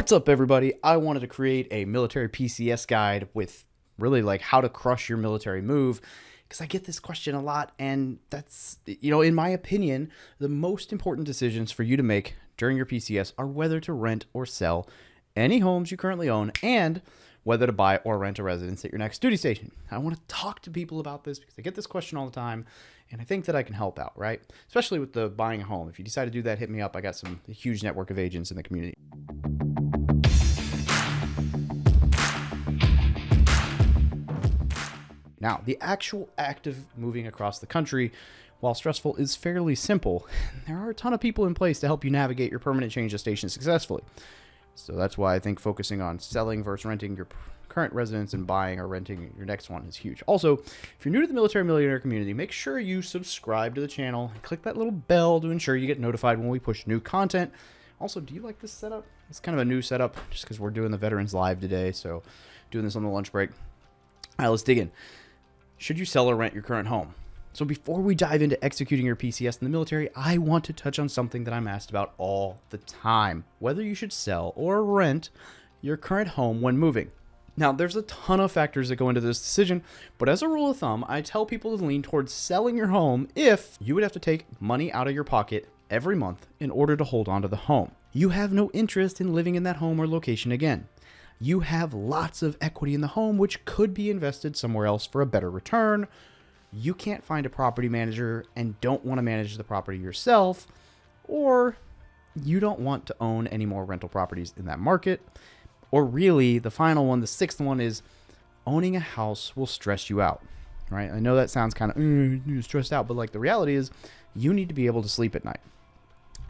What's up, everybody? I wanted to create a military PCS guide with really like how to crush your military move, because I get this question a lot, and that's, in my opinion, the most important decisions for you to make during your PCS are whether to rent or sell any homes you currently own and whether to buy or rent a residence at your next duty station. I want to talk to people about this because I get this question all the time, and I think that I can help out, right? Especially with the buying a home. If you decide to do that, hit me up. I got a huge network of agents in the community. Now, the actual act of moving across the country, while stressful, is fairly simple. There are a ton of people in place to help you navigate your permanent change of station successfully. So that's why I think focusing on selling versus renting your current residence and buying or renting your next one is huge. Also, if you're new to the Military Millionaire community, make sure you subscribe to the channel and click that little bell to ensure you get notified when we push new content. Also, do you like this setup? It's kind of a new setup just because we're doing the Veterans Live today, so doing this on the lunch break. All right, let's dig in. Should you sell or rent your current home? So before we dive into executing your PCS in the military, I want to touch on something that I'm asked about all the time: whether you should sell or rent your current home when moving. Now, there's a ton of factors that go into this decision, but as a rule of thumb, I tell people to lean towards selling your home if you would have to take money out of your pocket every month in order to hold on to the home. You have no interest in living in that home or location again. You have lots of equity in the home, which could be invested somewhere else for a better return. You can't find a property manager and don't want to manage the property yourself, or you don't want to own any more rental properties in that market. Or really, the final one, the sixth one, is owning a house will stress you out, right? I know that sounds kind of stressed out, but like the reality is you need to be able to sleep at night.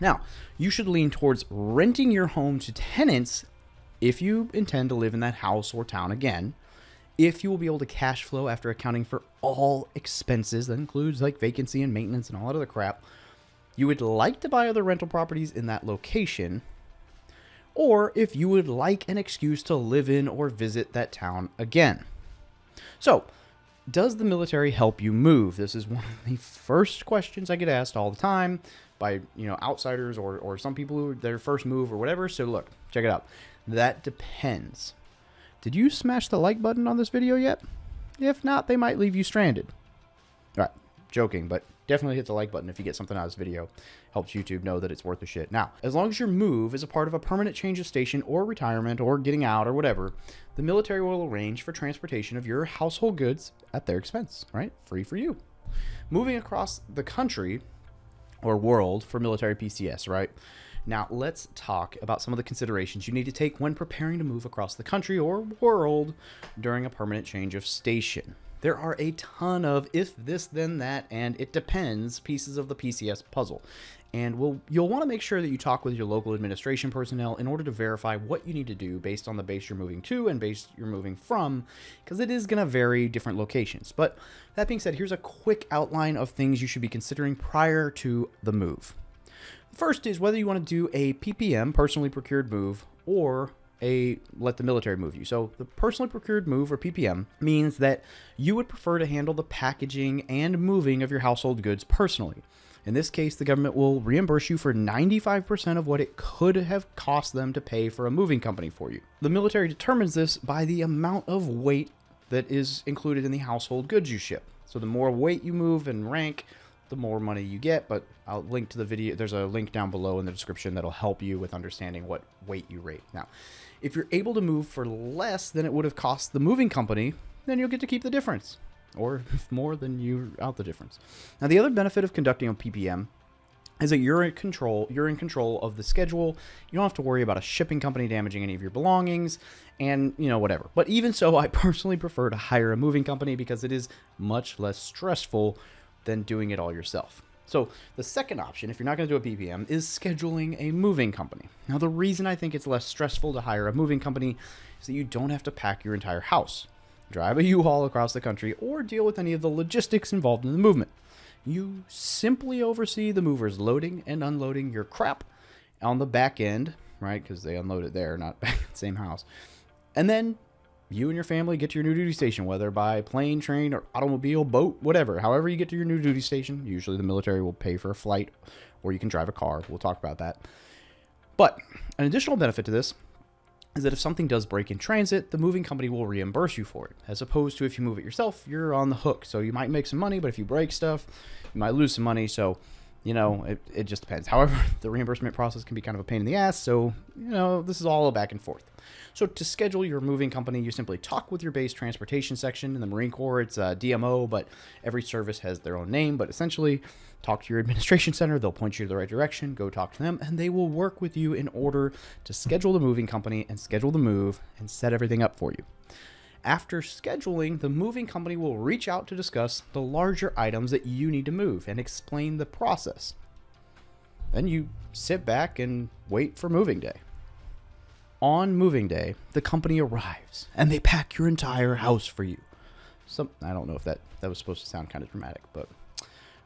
Now, you should lean towards renting your home to tenants if you intend to live in that house or town again, if you will be able to cash flow after accounting for all expenses, that includes like vacancy and maintenance and all that other crap. You would like to buy other rental properties in that location, or if you would like an excuse to live in or visit that town again. So, does the military help you move? This is one of the first questions I get asked all the time by outsiders or some people who their first move or whatever. So look, check it out. That depends. Did you smash the like button on this video yet? If not, they might leave you stranded. All right, joking, but definitely hit the like button if you get something out of this video. Helps YouTube know that it's worth the shit. Now, as long as your move is a part of a permanent change of station or retirement or getting out or whatever, the military will arrange for transportation of your household goods at their expense, right? Free for you. Moving across the country or world for military PCS, right? Now, let's talk about some of the considerations you need to take when preparing to move across the country or world during a permanent change of station. There are a ton of if this, then that, and it depends pieces of the PCS puzzle. And you'll want to make sure that you talk with your local administration personnel in order to verify what you need to do based on the base you're moving to and base you're moving from, because it is going to vary different locations. But that being said, here's a quick outline of things you should be considering prior to the move. First is whether you want to do a PPM, personally procured move, or let the military move you. So the personally procured move, or PPM, means that you would prefer to handle the packaging and moving of your household goods personally. In this case, the government will reimburse you for 95% of what it could have cost them to pay for a moving company for you. The military determines this by the amount of weight that is included in the household goods you ship. So the more weight you move and rank, the more money you get, but I'll link to the video. There's a link down below in the description that'll help you with understanding what weight you rate. Now, if you're able to move for less than it would have cost the moving company, then you'll get to keep the difference, or if more, then you're out the difference. Now, the other benefit of conducting a PPM is that you're in control of the schedule. You don't have to worry about a shipping company damaging any of your belongings and, whatever. But even so, I personally prefer to hire a moving company because it is much less stressful than doing it all yourself. So the second option, if you're not going to do a PPM, is scheduling a moving company. Now, the reason I think it's less stressful to hire a moving company is that you don't have to pack your entire house, drive a U-Haul across the country, or deal with any of the logistics involved in the movement. You simply oversee the movers loading and unloading your crap on the back end, right? Because they unload it there, not back at the same house. And then you and your family get to your new duty station, whether by plane, train, or automobile, boat, whatever. However you get to your new duty station, usually the military will pay for a flight, or you can drive a car. We'll talk about that. But an additional benefit to this is that if something does break in transit, the moving company will reimburse you for it, as opposed to if you move it yourself, you're on the hook. So you might make some money, but if you break stuff, you might lose some money. So, it just depends. However, the reimbursement process can be kind of a pain in the ass. So, this is all a back and forth. So to schedule your moving company, you simply talk with your base transportation section. In the Marine Corps, it's DMO, but every service has their own name. But essentially, talk to your administration center. They'll point you to the right direction. Go talk to them, and they will work with you in order to schedule the moving company and schedule the move and set everything up for you. After scheduling, the moving company will reach out to discuss the larger items that you need to move and explain the process. Then you sit back and wait for moving day. On moving day, the company arrives and they pack your entire house for you. I don't know if that was supposed to sound kind of dramatic, but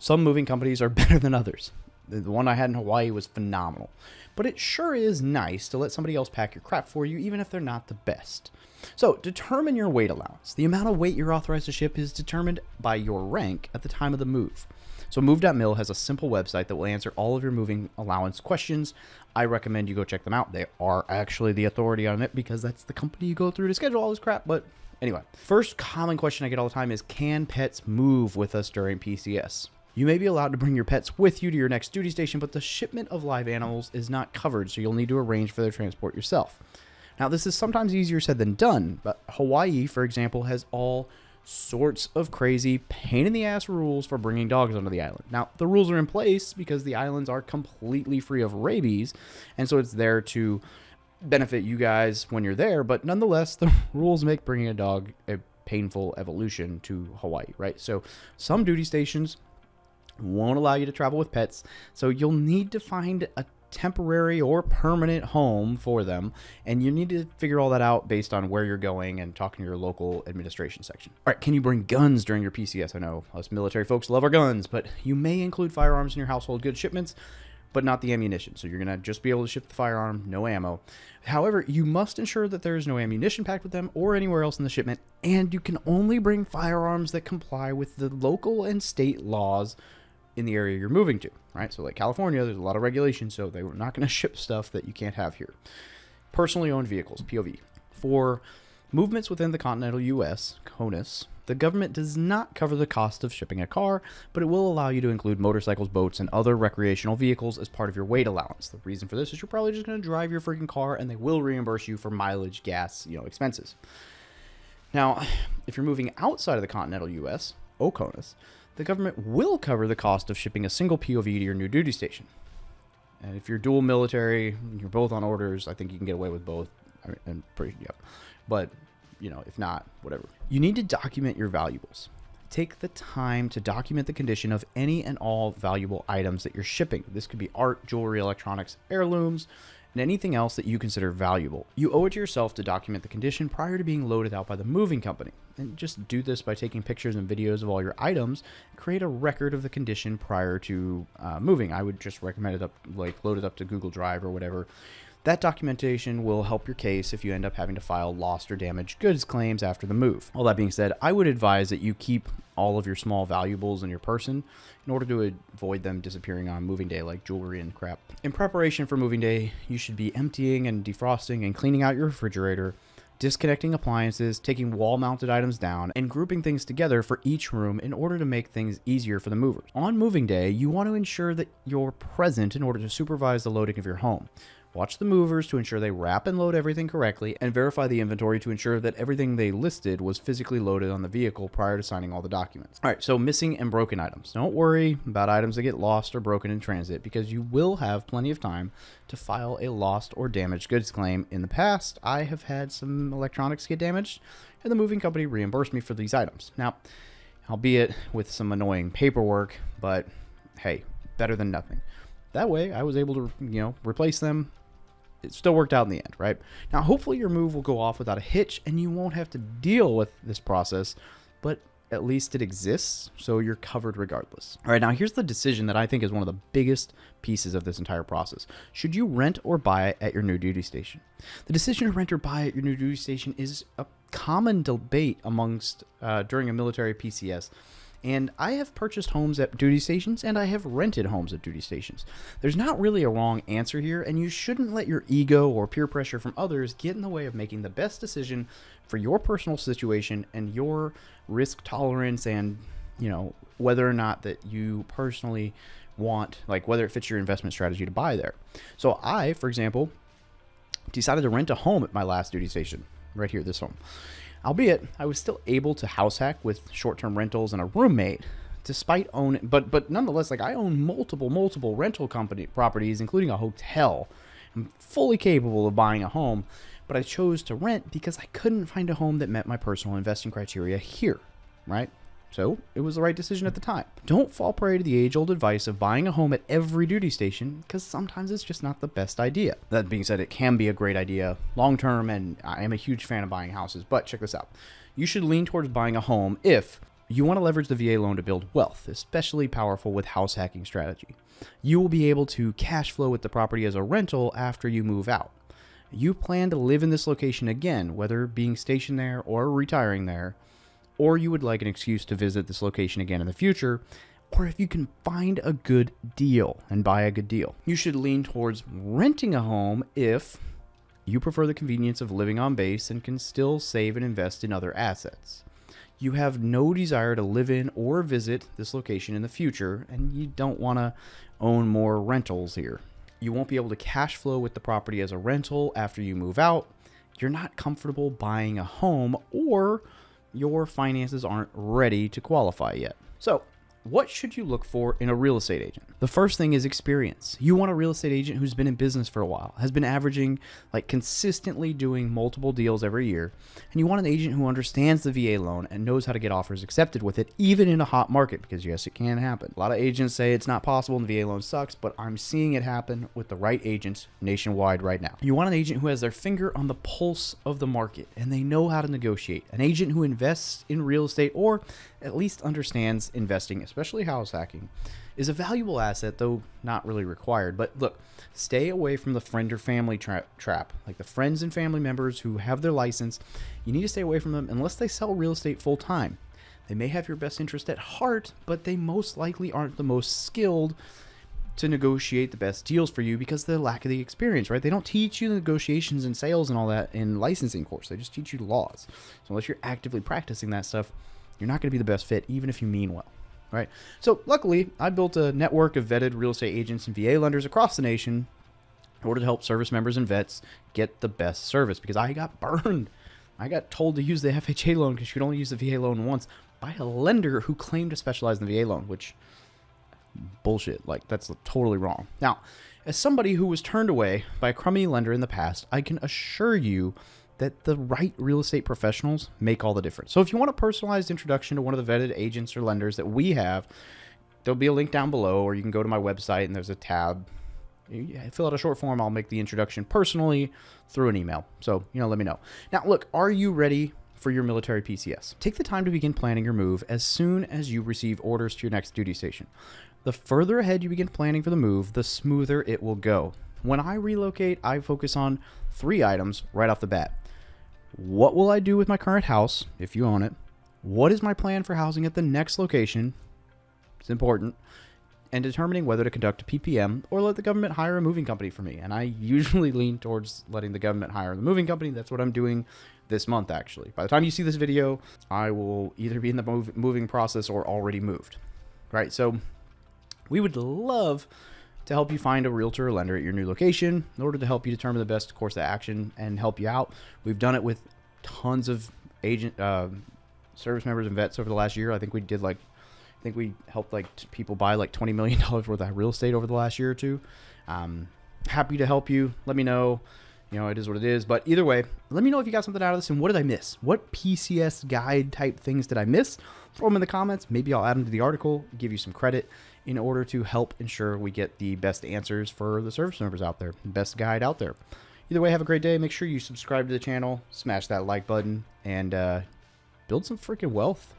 some moving companies are better than others. The one I had in Hawaii was phenomenal. But it sure is nice to let somebody else pack your crap for you, even if they're not the best. So, determine your weight allowance. The amount of weight you're authorized to ship is determined by your rank at the time of the move. So, Move.mil has a simple website that will answer all of your moving allowance questions. I recommend you go check them out. They are actually the authority on it because that's the company you go through to schedule all this crap. But anyway, first common question I get all the time is, can pets move with us during PCS? You may be allowed to bring your pets with you to your next duty station, but the shipment of live animals is not covered, so you'll need to arrange for their transport yourself. Now, this is sometimes easier said than done, but Hawaii, for example, has all sorts of crazy pain-in-the-ass rules for bringing dogs onto the island. Now, the rules are in place because the islands are completely free of rabies, and so it's there to benefit you guys when you're there, but nonetheless, the rules make bringing a dog a painful evolution to Hawaii, right? So some duty stations won't allow you to travel with pets, so you'll need to find a temporary or permanent home for them, and you need to figure all that out based on where you're going and talking to your local administration section. All right, can you bring guns during your PCS? I know us military folks love our guns, but you may include firearms in your household goods shipments, but not the ammunition. So you're going to just be able to ship the firearm, no ammo. However, you must ensure that there is no ammunition packed with them or anywhere else in the shipment, and you can only bring firearms that comply with the local and state laws in the area you're moving to, right? So like California, there's a lot of regulations, so they're not going to ship stuff that you can't have here. Personally owned vehicles, POV. For movements within the continental U.S., CONUS, the government does not cover the cost of shipping a car, but it will allow you to include motorcycles, boats, and other recreational vehicles as part of your weight allowance. The reason for this is you're probably just going to drive your freaking car, and they will reimburse you for mileage, gas, expenses. Now, if you're moving outside of the continental U.S., OCONUS, the government will cover the cost of shipping a single POV to your new duty station. And if you're dual military, you're both on orders, I think you can get away with both. But, if not, whatever. You need to document your valuables. Take the time to document the condition of any and all valuable items that you're shipping. This could be art, jewelry, electronics, heirlooms, and anything else that you consider valuable. You owe it to yourself to document the condition prior to being loaded out by the moving company. And just do this by taking pictures and videos of all your items. Create a record of the condition prior to moving. I would just recommend it load it up to Google Drive or whatever. That documentation will help your case if you end up having to file lost or damaged goods claims after the move. All that being said, I would advise that you keep all of your small valuables in your person in order to avoid them disappearing on moving day, like jewelry and crap. In preparation for moving day, you should be emptying and defrosting and cleaning out your refrigerator, disconnecting appliances, taking wall-mounted items down, and grouping things together for each room in order to make things easier for the movers. On moving day, you want to ensure that you're present in order to supervise the loading of your home. Watch the movers to ensure they wrap and load everything correctly, and verify the inventory to ensure that everything they listed was physically loaded on the vehicle prior to signing all the documents. All right, so missing and broken items. Don't worry about items that get lost or broken in transit, because you will have plenty of time to file a lost or damaged goods claim. In the past, I have had some electronics get damaged, and the moving company reimbursed me for these items. Now, albeit with some annoying paperwork, but hey, better than nothing. That way, I was able to, replace them. It still worked out in the end, right? Now, hopefully your move will go off without a hitch and you won't have to deal with this process, but at least it exists, so you're covered regardless. All right, now here's the decision that I think is one of the biggest pieces of this entire process. Should you rent or buy at your new duty station? The decision to rent or buy at your new duty station is a common debate amongst during a military PCS. And I have purchased homes at duty stations, and I have rented homes at duty stations. There's not really a wrong answer here, and you shouldn't let your ego or peer pressure from others get in the way of making the best decision for your personal situation and your risk tolerance, and whether or not that you personally want, like whether it fits your investment strategy to buy there. So I, for example, decided to rent a home at my last duty station, right here, this home. Albeit, I was still able to house hack with short-term rentals and a roommate, despite owning, but nonetheless, like I own multiple rental company properties, including a hotel. I'm fully capable of buying a home, but I chose to rent because I couldn't find a home that met my personal investing criteria here, right? So it was the right decision at the time. Don't fall prey to the age-old advice of buying a home at every duty station, because sometimes it's just not the best idea. That being said, it can be a great idea long-term, and I am a huge fan of buying houses, but check this out. You should lean towards buying a home if you want to leverage the VA loan to build wealth, especially powerful with house hacking strategy. You will be able to cash flow with the property as a rental after you move out. You plan to live in this location again, whether being stationed there or retiring there, or you would like an excuse to visit this location again in the future, or if you can find a good deal and buy a good deal. You should lean towards renting a home if you prefer the convenience of living on base and can still save and invest in other assets. You have no desire to live in or visit this location in the future, and you don't want to own more rentals here. You won't be able to cash flow with the property as a rental after you move out. You're not comfortable buying a home, or your finances aren't ready to qualify yet. So, what should you look for in a real estate agent? The first thing is experience. You want a real estate agent who's been in business for a while, has been averaging, like consistently doing multiple deals every year. And you want an agent who understands the VA loan and knows how to get offers accepted with it, even in a hot market, because yes, it can happen. A lot of agents say it's not possible and the VA loan sucks, but I'm seeing it happen with the right agents nationwide right now. You want an agent who has their finger on the pulse of the market and they know how to negotiate. An agent who invests in real estate, or at least understands investing, especially house hacking, is a valuable asset, though not really required. But look, stay away from the friend or family trap. Like the friends and family members who have their license, you need to stay away from them unless they sell real estate full time. They may have your best interest at heart, but they most likely aren't the most skilled to negotiate the best deals for you because of the lack of the experience, right? They don't teach you the negotiations and sales and all that in licensing course. They just teach you laws. So unless you're actively practicing that stuff, you're not going to be the best fit, even if you mean well, right? So luckily, I built a network of vetted real estate agents and VA lenders across the nation in order to help service members and vets get the best service, because I got burned. I got told to use the FHA loan because you could only use the VA loan once by a lender who claimed to specialize in the VA loan, which bullshit. Like, that's totally wrong. Now, as somebody who was turned away by a crummy lender in the past, I can assure you that the right real estate professionals make all the difference. So if you want a personalized introduction to one of the vetted agents or lenders that we have, there'll be a link down below, or you can go to my website and there's a tab. You fill out a short form. I'll make the introduction personally through an email. So, let me know. Now, look, are you ready for your military PCS? Take the time to begin planning your move as soon as you receive orders to your next duty station. The further ahead you begin planning for the move, the smoother it will go. When I relocate, I focus on 3 items right off the bat. What will I do with my current house, if you own it? What is my plan for housing at the next location? It's important. And determining whether to conduct a PPM or let the government hire a moving company for me. And I usually lean towards letting the government hire the moving company. That's what I'm doing this month, actually. By the time you see this video, I will either be in the moving process or already moved, right? So we would love to help you find a realtor or lender at your new location in order to help you determine the best course of action and help you out. We've done it with tons of service members and vets over the last year. I think we helped people buy like $20 million worth of real estate over the last year or two. Happy to help you. Let me know. It is what it is. But either way, let me know if you got something out of this and what did I miss? What PCS guide type things did I miss? Throw them in the comments. Maybe I'll add them to the article, give you some credit in order to help ensure we get the best answers for the service members out there, best guide out there. Either way, have a great day. Make sure you subscribe to the channel, smash that like button, and build some freaking wealth.